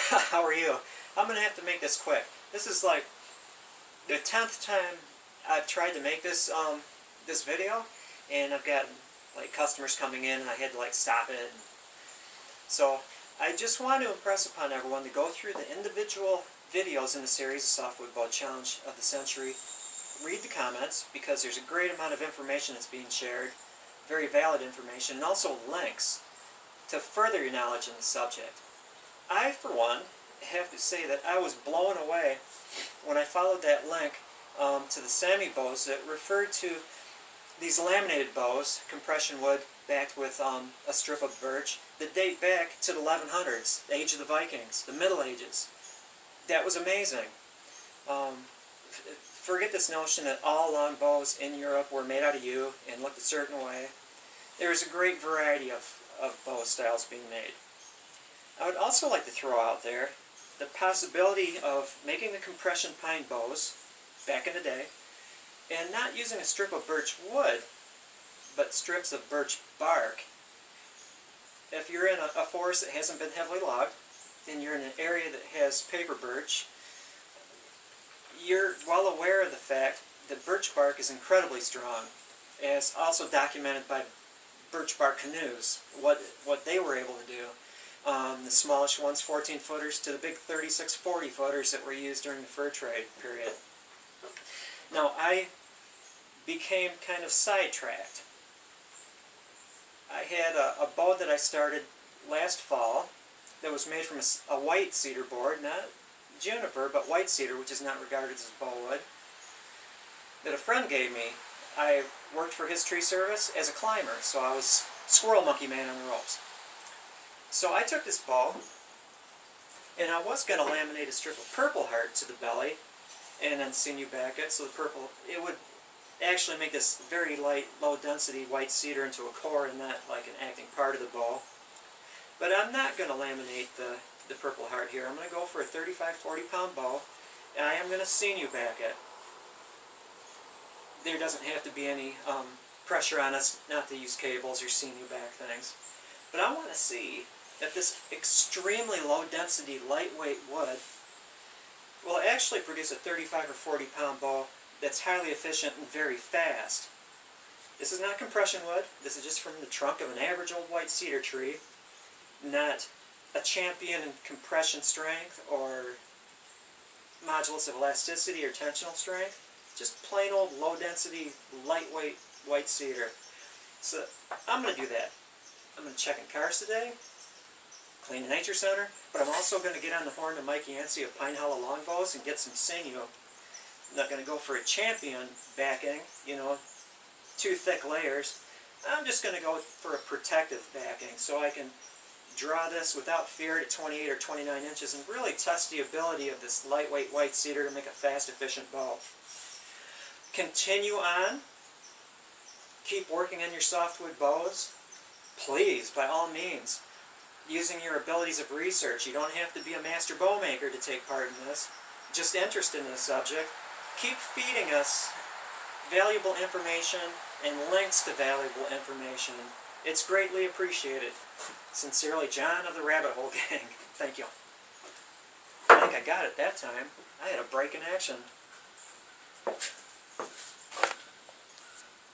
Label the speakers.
Speaker 1: How are you? I'm going to have to make this quick. This is like the 10th time I've tried to make this this video, and I've got like customers coming in and I had to like stop it. So I just want to impress upon everyone to go through the individual videos in the series, the Softwood Bow Challenge of the Century. Read the comments, because there's a great amount of information that's being shared, very valid information, and also links to further your knowledge in the subject. I, for one, have to say that I was blown away when I followed that link to the Sammy bows that referred to these laminated bows, compression wood, backed with a strip of birch, that date back to the 1100s, the age of the Vikings, the Middle Ages. That was amazing. Forget this notion that all long bows in Europe were made out of yew and looked a certain way. There's a great variety of bow styles being made. I would also like to throw out there the possibility of making the compression pine bows back in the day and not using a strip of birch wood, but strips of birch bark. If you're in a forest that hasn't been heavily logged, and you're in an area that has paper birch, you're well aware of the fact that birch bark is incredibly strong, as also documented by birch bark canoes, what they were able to do. The smallest ones, 14-footers, to the big 36, 40-footers that were used during the fur trade period. Now, I became kind of sidetracked. I had a bow that I started last fall that was made from a white cedar board, not juniper, but white cedar, which is not regarded as bowwood, that a friend gave me. I worked for his tree service as a climber, so I was squirrel monkey man on the ropes. So I took this bow, and I was going to laminate a strip of purple heart to the belly, and then sinew back it, so the purple, it would actually make this very light, low-density white cedar into a core and not like an acting part of the bow. But I'm not going to laminate the purple heart here. I'm going to go for a 35-40 pound bow, and I am going to sinew back it. There doesn't have to be any pressure on us not to use cables or sinew back things. But I want to see if this extremely low-density, lightweight wood will actually produce a 35 or 40 pound bow that's highly efficient and very fast. This is not compression wood. This is just from the trunk of an average old white cedar tree, not a champion in compression strength or modulus of elasticity or tensional strength. Just plain old low-density, lightweight white cedar. So I'm going to do that. I'm going to check in cars today, clean the nature center, but I'm also going to get on the horn to Mike Yancey of Pine Hollow Longbows and get some sinew. I'm not going to go for a champion backing, you know, 2 thick layers. I'm just going to go for a protective backing so I can draw this without fear to 28 or 29 inches and really test the ability of this lightweight white cedar to make a fast, efficient bow. Continue on. Keep working on your softwood bows. Please, by all means, using your abilities of research. You don't have to be a master bow maker to take part in this. Just interested in the subject. Keep feeding us valuable information and links to valuable information. It's greatly appreciated. Sincerely, John of the Rabbit Hole Gang. Thank you. I think I got it that time. I had a break in action.